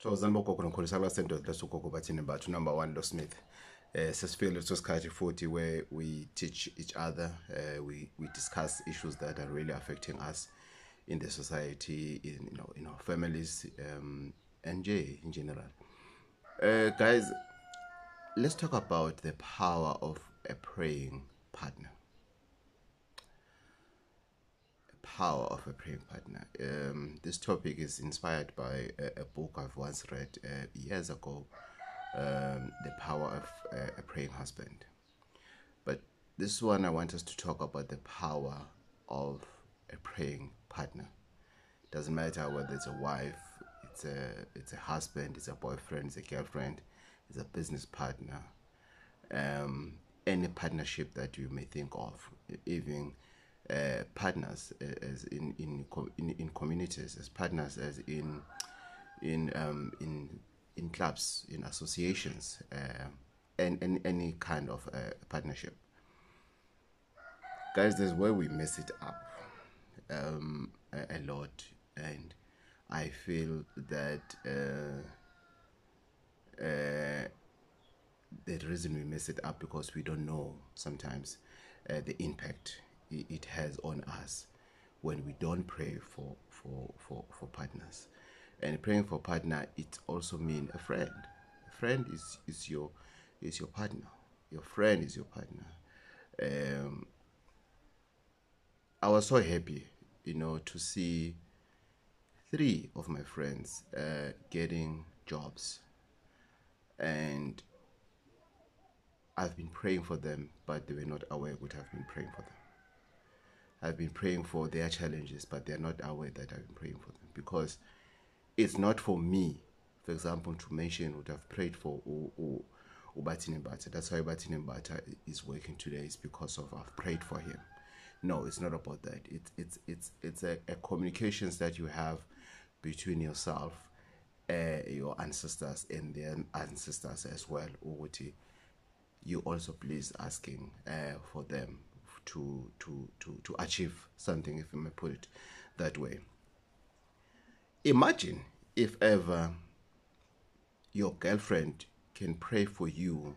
Thokozani bogogo nomkholisana sento leso Gogo Bathini Mbatha number 1 Lo Smith. Sesifile leso sikhathi futhi where we teach each other, we discuss issues that are really affecting us in the society, in our families, and in general. Guys, let's talk about the power of a praying partner. Power of a praying partner. This topic is inspired by a book I've once read years ago, The Power of a Praying Husband. But this one I want us to talk about the power of a praying partner. Doesn't matter whether it's a wife, it's a husband, it's a boyfriend, it's a girlfriend, it's a business partner, any partnership that you may think of, even partners as in communities, as partners as in clubs, in associations, and any kind of partnership. Guys, there's where we mess it up a lot, and I feel that the reason we mess it up because we don't know sometimes the impact it has on us when we don't pray for partners. And praying for partner, it also means a friend. A friend is your partner. Your friend is your partner. I was so happy, to see 3 of my friends getting jobs, and I've been praying for them, but they were not aware that I've been praying for them. I've been praying for their challenges, but they're not aware that I've been praying for them, because it's not for me, for example, to mention what I've prayed for Bathini Mbatha. That's why Bathini Mbatha is working today, is because of I've prayed for him. No, it's not about that. It's a communications that you have between yourself, your ancestors, and their ancestors as well. Uguti, you also please asking for them to achieve something, if I may put it that way. Imagine if ever your girlfriend can pray for you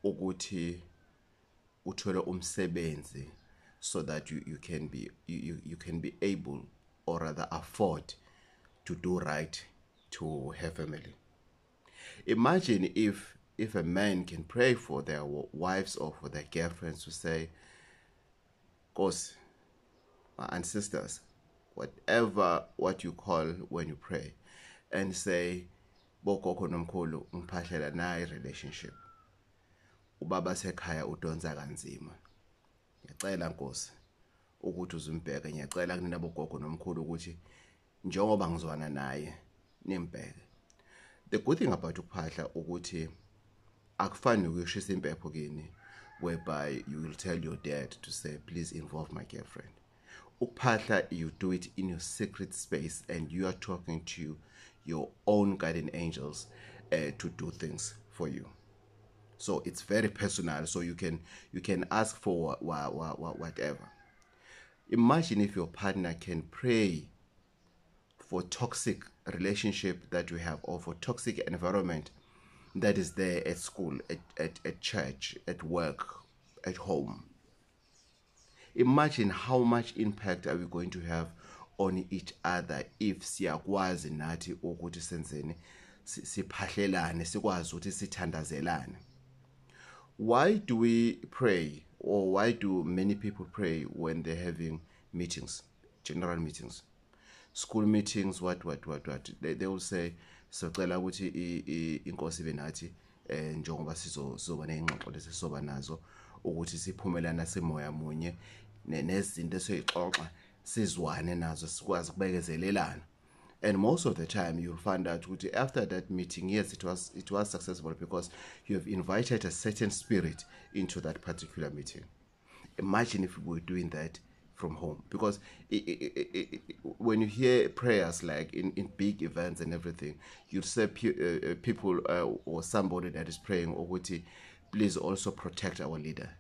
ukuthi uthole umsebenzi, so that you can be able, or rather afford, to do right to her family. Imagine if a man can pray for their wives or for their girlfriends to say, "Cause my ancestors," whatever what you call when you pray, and say, "Bogogo nomkhulu ngiphahlela naye relationship. Ubaba sekhaya udonsa kanzima. Ngiyacela Nkosi ukuthi uzimbheke, ngiyacela kunina bogogo nomkhulu ukuthi njengoba ngizwana naye nimbheke." The good thing about ukuphahla ukuthi akufani ukuyishisa impepho kini, whereby you will tell your dad to say, "Please involve my girlfriend." Ukuphahla, you do it in your secret space, and you are talking to your own guardian angels to do things for you. So it's very personal, so you can ask for whatever. Imagine if your partner can pray for toxic relationship that you have, or for toxic environment that is there at school, at church, at work, at home. Imagine how much impact are we going to have on each other if siyakwazi nathi ukuthi senzeni siphahlelane, sikwazi ukuthi sithandazelane. Why do we pray, or why do many people pray when they're having meetings, general meetings, school meetings, what? They will say, "Socela ukuthi inkosi benathi njengoba sizoba nezingxoxo lezi soba nazo ukuthi siphumelana semoya munye nezinto esixoxa sizwane nazo sikwazi ukubekezelelana." And most of the time you'll find out that after that meeting, yes, it was successful, because you have invited a certain spirit into that particular meeting. Imagine if we were doing that from home, because when you hear prayers like in big events and everything, you'd say people or somebody that is praying, "Ukuthi, please also protect our leader."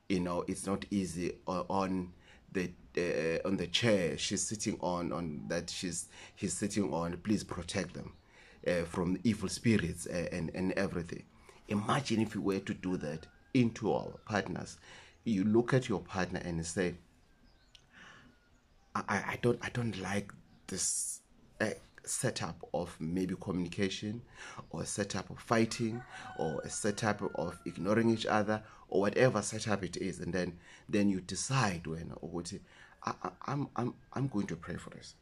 It's not easy on the chair she's sitting on that he's sitting on. Please protect them. from evil spirits and everything. Imagine if we were to do that into our partners. You look at your partner and you say, I don't like this setup of maybe communication, or a setup of fighting, or a setup of ignoring each other, or whatever setup it is, and then you decide when I'm going to pray for this.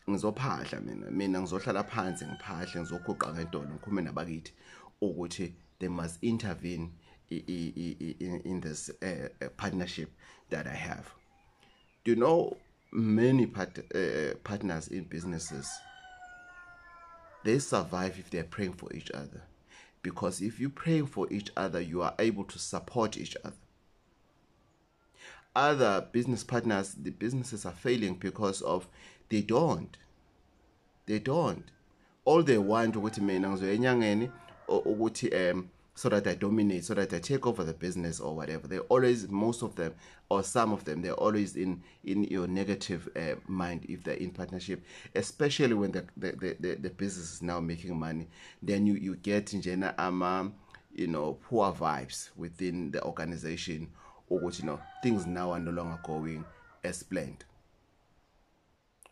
Ngizophahla mina ngizohlala phansi ngiphahle ngizoguqa ngentolo ngikhume nabakithi ukuthi they must intervene in this partnership that I have. Do you know many partners in businesses, they survive if they're praying for each other? Because if you pray for each other, you are able to support each other. Other business partners, the businesses are failing because of they don't. All they want ukuthi mina ngizoya enyangeni ukuthi so that I dominate, so that I take over the business or whatever. They always, most of them or some of them, they're always in your negative mind if they're in partnership, especially when the business is now making money. Then you get njena poor vibes within the organization, or what things now are no longer going as planned.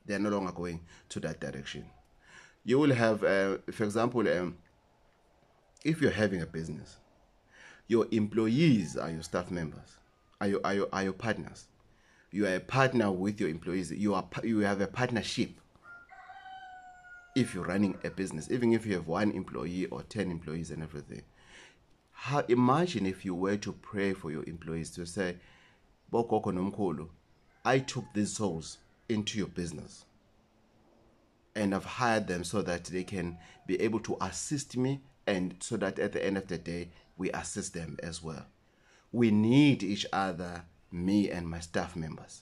They're no longer going to that direction. You will have, for example, if you're having a business, your employees are your staff members, are your partners. You are a partner with your employees. You have a partnership. If you're running a business, even if you have 1 employee or 10 employees and everything, imagine if you were to pray for your employees to say, Bokoko nomkhulu, I took these souls into your business, and I've hired them so that they can be able to assist me, and so that at the end of the day, we assist them as well. We need each other, me and my staff members.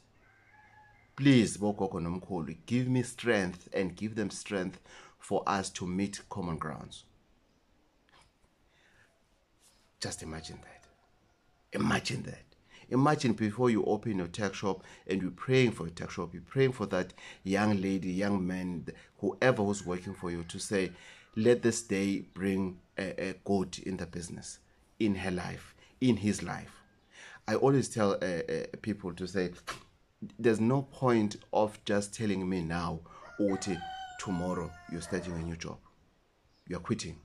Please, Bokoko nomkhulu, give me strength and give them strength for us to meet common grounds. Just imagine that. Imagine that. Imagine before you open your tech shop and you're praying for your tech shop, you're praying for that young lady, young man, whoever who's working for you, to say, let this day bring a good in the business, in her life, in his life. I always tell people to say, there's no point of just telling me now, Oti, tomorrow you're starting a new job. You're quitting.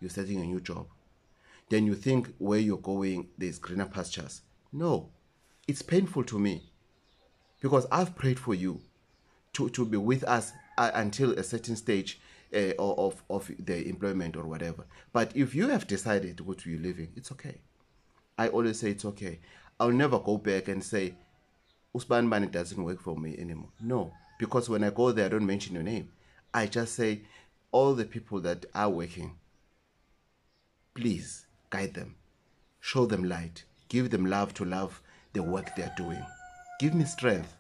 You're starting a new job. Then you think where you're going, there's greener pastures. No, it's painful to me because I've prayed for you to be with us until a certain stage of the employment or whatever. But if you have decided to go to your living, it's okay. I always say it's okay. I'll never go back and say, Usman Bani doesn't work for me anymore. No, because when I go there, I don't mention your name. I just say, all the people that are working, please guide them, show them light, give them love to love the work they're doing. Give me strength.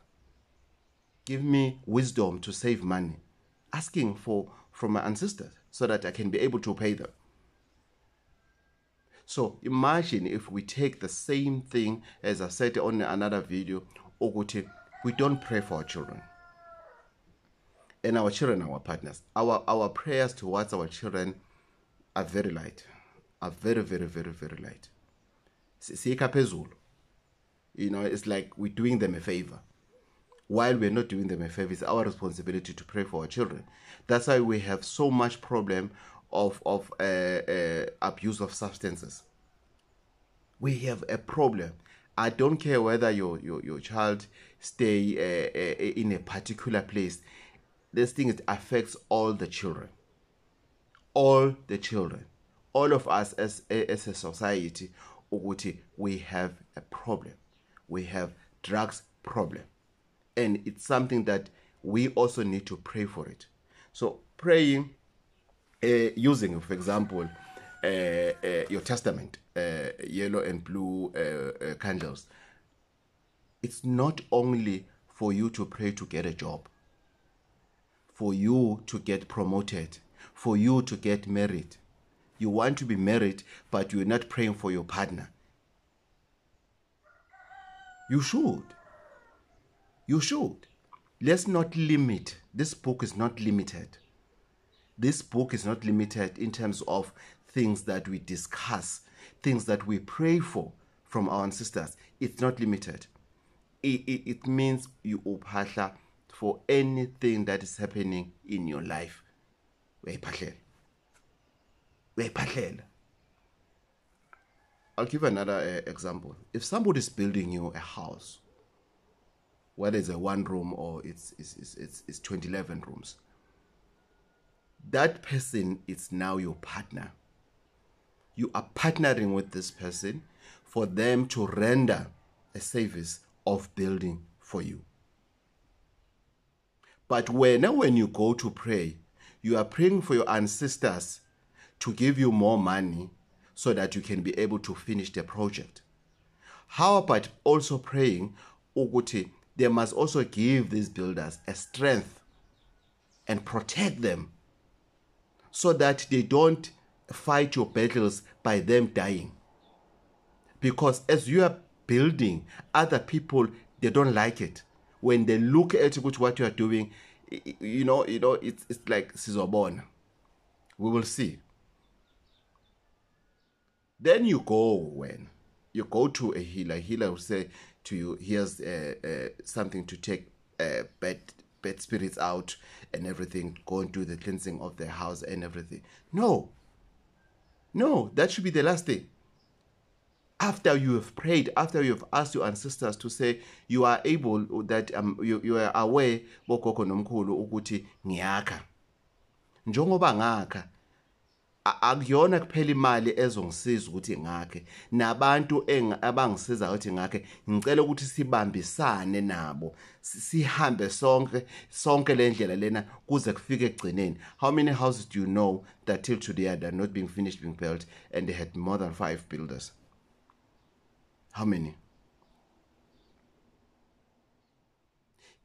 Give me wisdom to save money. Asking from my ancestors so that I can be able to pay them. So imagine if we take the same thing as I said on another video, we don't pray for our children. And our children are our partners. Our prayers towards our children are very light. Are very, very, very, very light. It's like we're doing them a favor. While we're not doing them a favor, it's our responsibility to pray for our children. That's why we have so much problem of abuse of substances. We have a problem. I don't care whether your child stay in a particular place. This thing affects all the children. All the children. All of us as a society, we have a problem. We have drugs problem. And it's something that we also need to pray for it. So praying, using, for example, your testament, yellow and blue candles. It's not only for you to pray to get a job, for you to get promoted, for you to get married. You want to be married, but you're not praying for your partner. You should. You should. Let's not limit. This book is not limited. This book is not limited in terms of things that we discuss, things that we pray for from our ancestors. It's not limited. It means you uphahla for anything that is happening in your life. I'll give another example. If somebody is building you a house, whether it's a one room or it's 11 rooms, that person is now your partner. You are partnering with this person for them to render a service of building for you. But when you go to pray, you are praying for your ancestors to give you more money so that you can be able to finish the project. How about also praying, Uguti, they must also give these builders a strength and protect them so that they don't fight your battles by them dying. Because as you are building, other people, they don't like it. When they look at what you are doing, it's like Sizobona. We will see. Then you go to a healer will say to you, here's something to take bad spirits out and everything, go and do the cleansing of the house and everything. No, that should be the last thing. After you have prayed, after you have asked your ancestors to say you are able, that you are aware bogogo nomkhulu ukuthi ngiyakha njengoba ngakha akuyona kuphela imali ezongisiza ukuthi ngakhe, nabantu abangisiza ukuthi ngakhe ngicela ukuthi sibambisane nabo, sihambe sonke le ndlela lena kuze kufike egcineni. How many houses do you know that till today are not being finished being built and they had more than 5 builders? How many?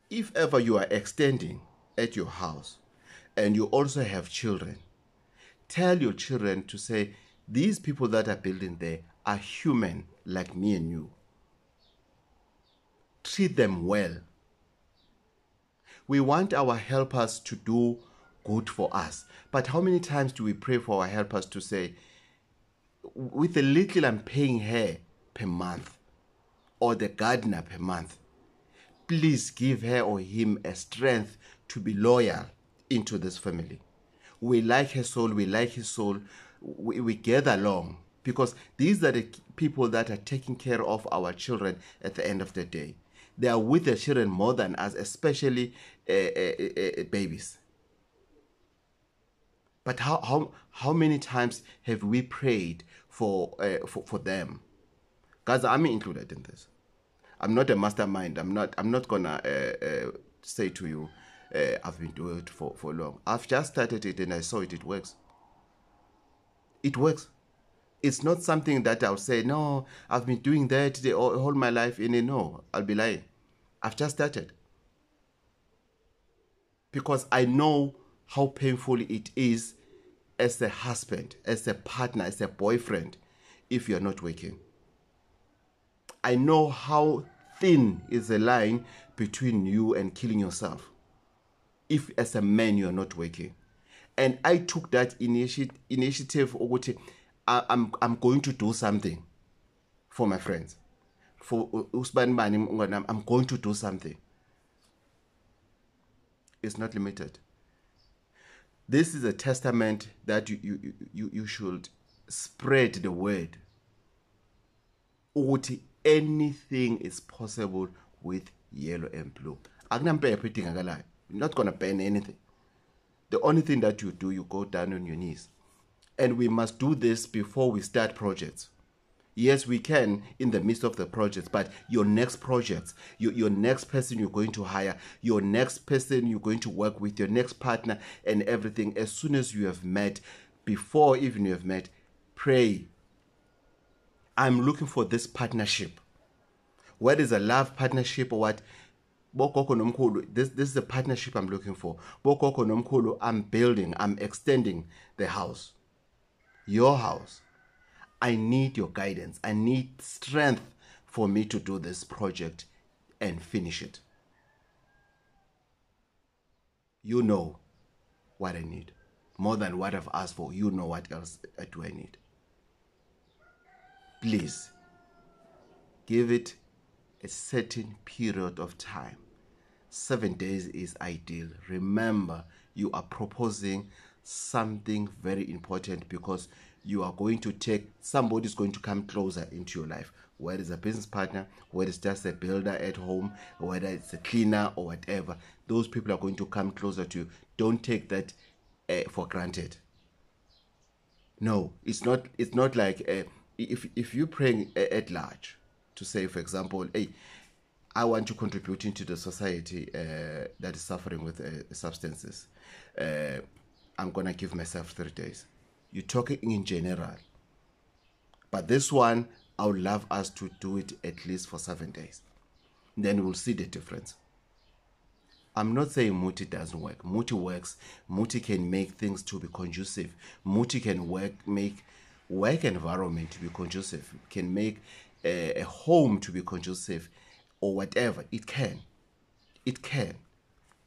If ever you are extending at your house and you also have children, tell your children to say, these people that are building there are human like me and you. Treat them well. We want our helpers to do good for us. But how many times do we pray for our helpers to say, with the little I'm paying her per month, or the gardener per month, please give her or him a strength to be loyal into this family. We like her soul, we like his soul, we get along, because these are the people that are taking care of our children at the end of the day. They are with the children more than us, especially babies. But how many times have we prayed for them? Guys, I'm included in this. I'm not a mastermind. I'm not gonna say to you, I've been doing it for long. I've just started it and I saw it. It works. It works. It's not something that I'll say, no, I've been doing that all my life. No, I'll be lying. I've just started. Because I know how painful it is as a husband, as a partner, as a boyfriend, if you're not working. I know how thin is the line between you and killing yourself if as a man you're not working. And I took that initiative. I'm going to do something for my friends. For Usman Bani, I'm going to do something. It's not limited. This is a testament that you should spread the word. Anything is possible with yellow and blue. I'm not going to ban anything. The only thing that you do, you go down on your knees. And we must do this before we start projects. Yes, we can in the midst of the projects, but your next projects, your next person you're going to hire, your next person you're going to work with, your next partner and everything, as soon as you have met, before even you have met, pray. I'm looking for this partnership. Whether it's a love partnership or what, this is the partnership I'm looking for. I'm building, I'm extending the house. Your house. I need your guidance. I need strength for me to do this project and finish it. You know what I need. more than what I've asked for. You know what else do I need. Please, give it a certain period of time. 7 days is ideal. Remember, you are proposing something very important, because you are going to take, somebody's going to come closer into your life, whether it's a business partner, whether it's just a builder at home, whether it's a cleaner or whatever. Those people are going to come closer to you. Don't take that for granted. No, it's not like if you're praying at large to say, for example, hey, I want to contribute into the society that is suffering with substances. I'm going to give myself 3 days. You're talking in general. But this one, I would love us to do it at least for 7 days. Then we'll see the difference. I'm not saying Muti doesn't work. Muti works. Muti can make things to be conducive. Muti can make work environment to be conducive. Can make a home to be conducive, or whatever. It can.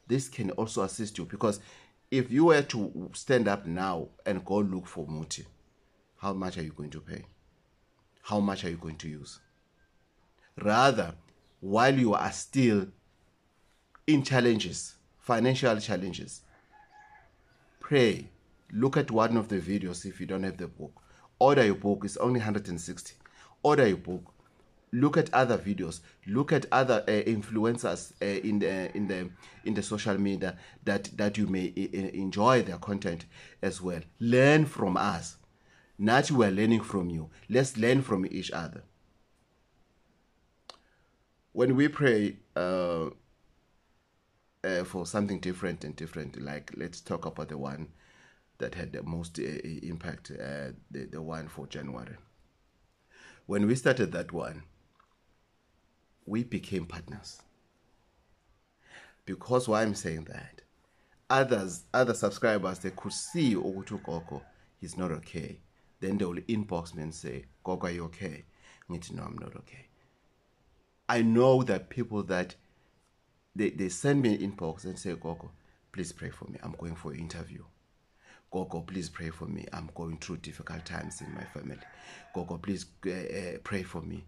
This can also assist you, because if you were to stand up now and go look for Muti, how much are you going to pay? How much are you going to use? Rather, while you are still in challenges, financial challenges, pray. Look at one of the videos if you don't have the book. Order your book. It's only 160. Order your book. Look at other videos. Look at other influencers in the social media that you may enjoy their content as well. Learn from us. Not we are learning from you. Let's learn from each other. When we pray for something different, like let's talk about the one that had the most impact, the one for January. When we started that one, we became partners. Because why I'm saying that, other subscribers, they could see Ogutu Gogo, he's not okay. Then they will inbox me and say, Gogo, are you okay? I need to know I'm not okay. I know that people that they send me an inbox and say, Gogo, please pray for me. I'm going for an interview. Gogo, please pray for me. I'm going through difficult times in my family. Gogo, please pray for me.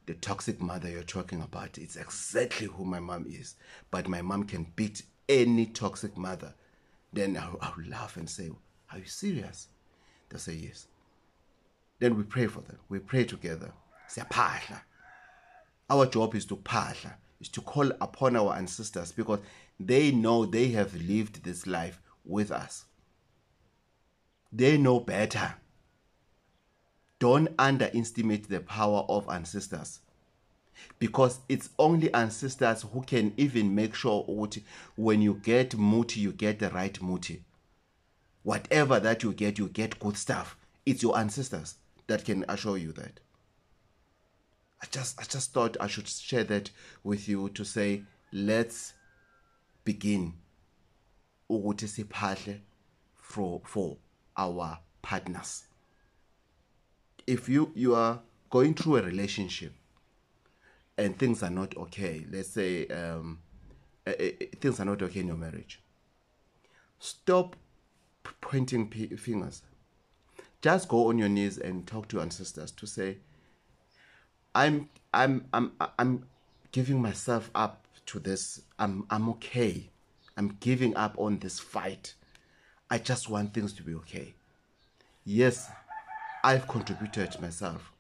The toxic mother you're talking about, it's exactly who my mom is. But my mom can beat any toxic mother. Then I'll laugh and say, are you serious? They'll say yes. Then we pray for them. We pray together. Siyapahla. Our job is to pahla, is to call upon our ancestors, because they know they have lived this life with us. They know better. Don't underestimate the power of ancestors, because it's only ancestors who can even make sure when you get muti, you get the right muti. Whatever that you get good stuff. It's your ancestors that can assure you that. I just thought I should share that with you to say, let's begin for our partners. If you are going through a relationship and things are not okay, let's say things are not okay in your marriage, stop pointing fingers. Just go on your knees and talk to your ancestors to say, I'm giving myself up to this. I'm okay. I'm giving up on this fight. I just want things to be okay. Yes, I've contributed myself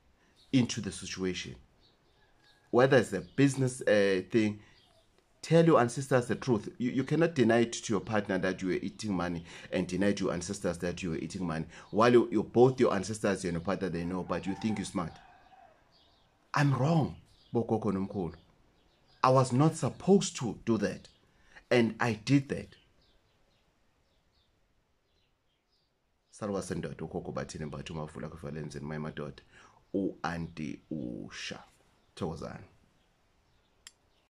into the situation. Whether it's a business thing, tell your ancestors the truth. You cannot deny it to your partner that you are eating money, and deny to your ancestors that you are eating money. While you're both your ancestors and your partner, they know, but you think you're smart. I'm wrong, Bokoko Nomkhulu. I was not supposed to do that, and I did that. Salwa sendoda uGogo Bathini Mbatha umavula kuvalenzi my madoda u-anti usha thokozani.